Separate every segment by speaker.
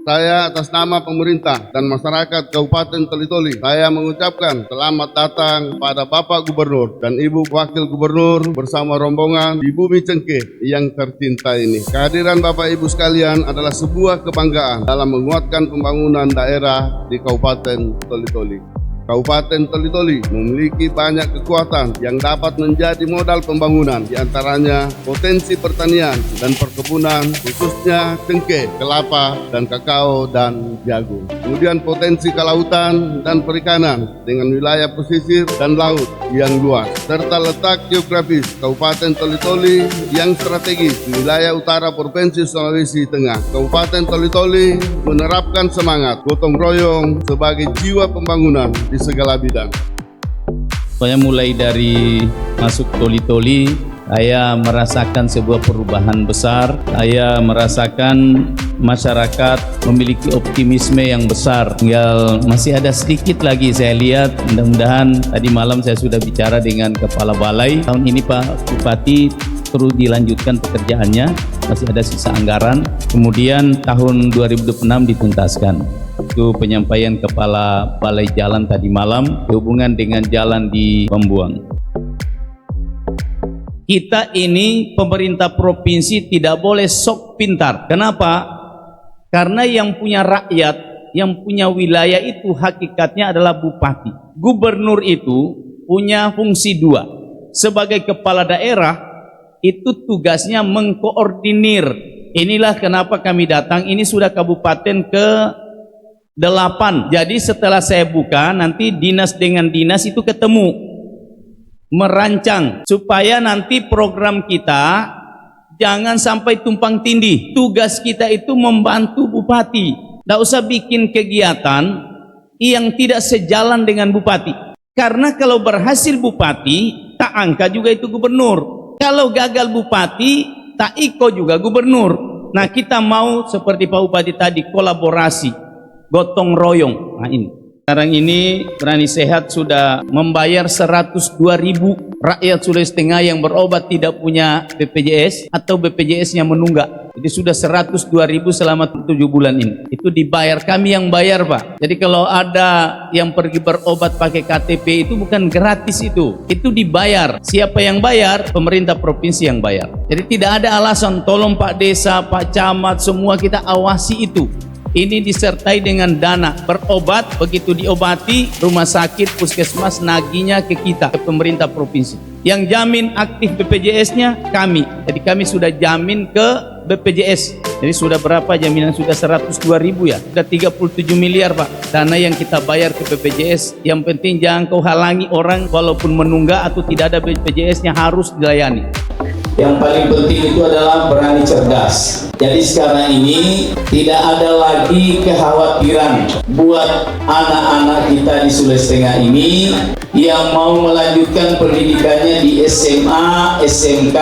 Speaker 1: Saya atas nama pemerintah dan masyarakat Kabupaten Toli-Toli, saya mengucapkan selamat datang pada Bapak Gubernur dan Ibu Wakil Gubernur bersama rombongan di Bumi Cengkeh yang tercinta ini. Kehadiran Bapak Ibu sekalian adalah sebuah kebanggaan dalam menguatkan pembangunan daerah di Kabupaten Toli-Toli. Kabupaten Toli-Toli memiliki banyak kekuatan yang dapat menjadi modal pembangunan, diantaranya potensi pertanian dan perkebunan, khususnya cengkeh, kelapa, dan kakao, dan jagung. Kemudian potensi kelautan dan perikanan dengan wilayah pesisir dan laut yang luas, serta letak geografis Kabupaten Toli-Toli yang strategis di wilayah utara Provinsi Sulawesi Tengah. Kabupaten Toli-Toli menerapkan semangat gotong royong sebagai jiwa pembangunan di segala bidang.
Speaker 2: Saya mulai dari masuk Toli-Toli, saya merasakan sebuah perubahan besar. Saya merasakan masyarakat memiliki optimisme yang besar. Tinggal masih ada sedikit lagi saya lihat. Mudah-mudahan tadi malam saya sudah bicara dengan Kepala Balai. Tahun ini Pak Bupati terus dilanjutkan pekerjaannya, masih ada sisa anggaran. Kemudian tahun 2026 dituntaskan. Itu penyampaian Kepala Balai Jalan tadi malam berhubungan dengan jalan di Pembuang. Kita ini pemerintah provinsi tidak boleh sok pintar. Kenapa? Karena yang punya rakyat, yang punya wilayah itu hakikatnya adalah bupati. Gubernur itu punya fungsi dua. Sebagai kepala daerah, itu tugasnya mengkoordinir. Inilah kenapa kami datang. Ini sudah kabupaten ke-8. Jadi setelah saya buka, nanti dinas dengan dinas itu ketemu, merancang supaya nanti program kita jangan sampai tumpang tindih. Tugas kita itu membantu bupati. Tidak usah bikin kegiatan yang tidak sejalan dengan bupati. Karena kalau berhasil bupati, tak angkat juga itu gubernur. Kalau gagal bupati, tak iko juga gubernur. Nah, kita mau seperti Pak Bupati tadi, kolaborasi, gotong royong. Nah ini. Sekarang ini Berani Sehat sudah membayar 102.000 rakyat Sulawesi Tengah yang berobat tidak punya BPJS atau BPJS-nya menunggak. Jadi sudah 102.000 selama 7 bulan ini. Itu dibayar, kami yang bayar Pak. Jadi kalau ada yang pergi berobat pakai KTP itu bukan gratis itu dibayar. Siapa yang bayar? Pemerintah provinsi yang bayar. Jadi tidak ada alasan, tolong Pak Desa, Pak Camat, semua kita awasi itu. Ini disertai dengan dana. Berobat, begitu diobati, rumah sakit, puskesmas naginya ke kita, ke pemerintah provinsi. Yang jamin aktif BPJS-nya kami. Jadi kami sudah jamin ke BPJS. Jadi sudah berapa jaminan? Sudah 102.000 ya. Sudah 37 miliar Pak. Dana yang kita bayar ke BPJS. Yang penting jangan kau halangi orang walaupun menunggak atau tidak ada BPJS-nya harus dilayani.
Speaker 3: Yang paling penting itu adalah berani cerdas. Jadi sekarang ini tidak ada lagi kekhawatiran buat anak-anak kita di Sulawesi Tengah ini yang mau melanjutkan pendidikannya di SMA, SMK,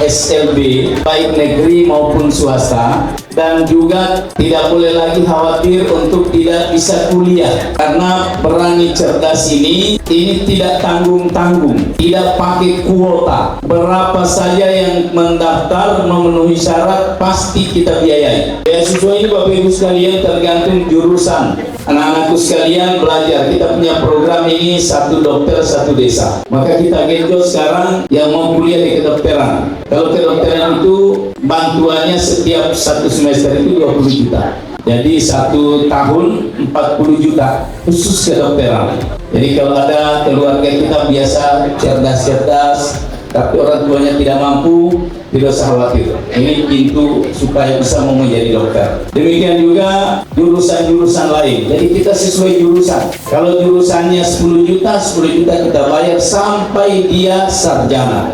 Speaker 3: SLB, baik negeri maupun swasta. Dan juga tidak boleh lagi khawatir untuk tidak bisa kuliah. Karena berani cerdas ini tidak tanggung-tanggung, tidak pakai kuota. Berapa saja yang mendaftar memenuhi syarat pasti kita biayai. Beasiswa ini Bapak Ibu sekalian tergantung jurusan. Anak-anakku sekalian belajar, kita punya program ini 1 dokter 1 desa. Maka kita genjot sekarang yang mau kuliah di kedokteran. Kalau kedokteran itu bantuannya setiap 1 semester itu 20 juta. Jadi 1 tahun 40 juta khusus kedokteran. Jadi kalau ada keluarga kita biasa cerdas-cerdas, tapi orang tuanya tidak mampu, tidak usah khawatir. Ini pintu supaya bisa mau menjadi dokter. Demikian juga jurusan-jurusan lain. Jadi kita sesuai jurusan. Kalau jurusannya 10 juta kita bayar sampai dia sarjana.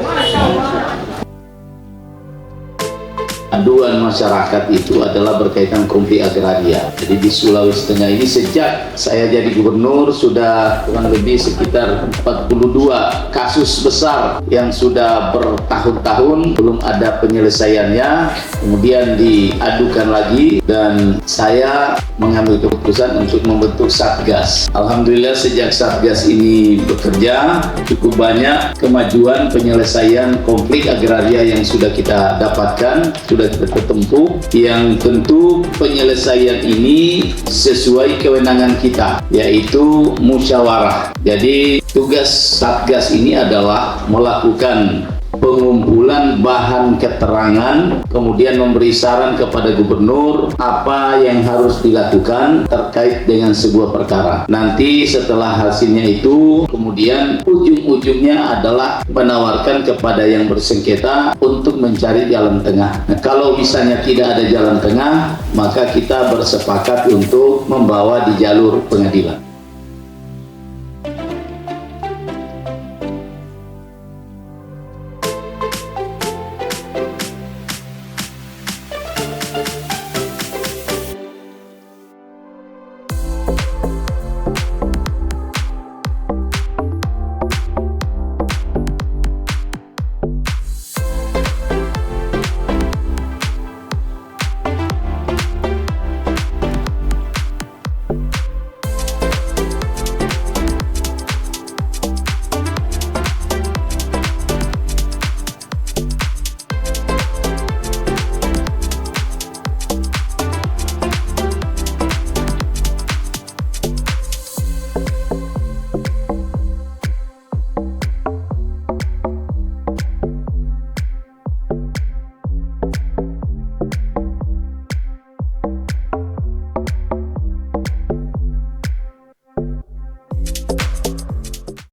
Speaker 3: Aduan masyarakat itu adalah berkaitan konflik agraria. Jadi di Sulawesi Tengah ini sejak saya jadi gubernur sudah kurang lebih sekitar 42 kasus besar yang sudah bertahun-tahun belum ada penyelesaiannya, kemudian diadukan lagi dan saya mengambil keputusan untuk membentuk Satgas. Alhamdulillah sejak Satgas ini bekerja cukup banyak kemajuan penyelesaian konflik agraria yang sudah kita dapatkan. Sudah sudah kita tempuh, yang tentu penyelesaian ini sesuai kewenangan kita, yaitu musyawarah. Jadi tugas Satgas ini adalah melakukan pengumpulan bahan keterangan, kemudian memberi saran kepada gubernur apa yang harus dilakukan terkait dengan sebuah perkara. Nanti setelah hasilnya itu, kemudian ujung-ujungnya adalah menawarkan kepada yang bersengketa untuk mencari jalan tengah. Nah, kalau misalnya tidak ada jalan tengah, maka kita bersepakat untuk membawa di jalur pengadilan.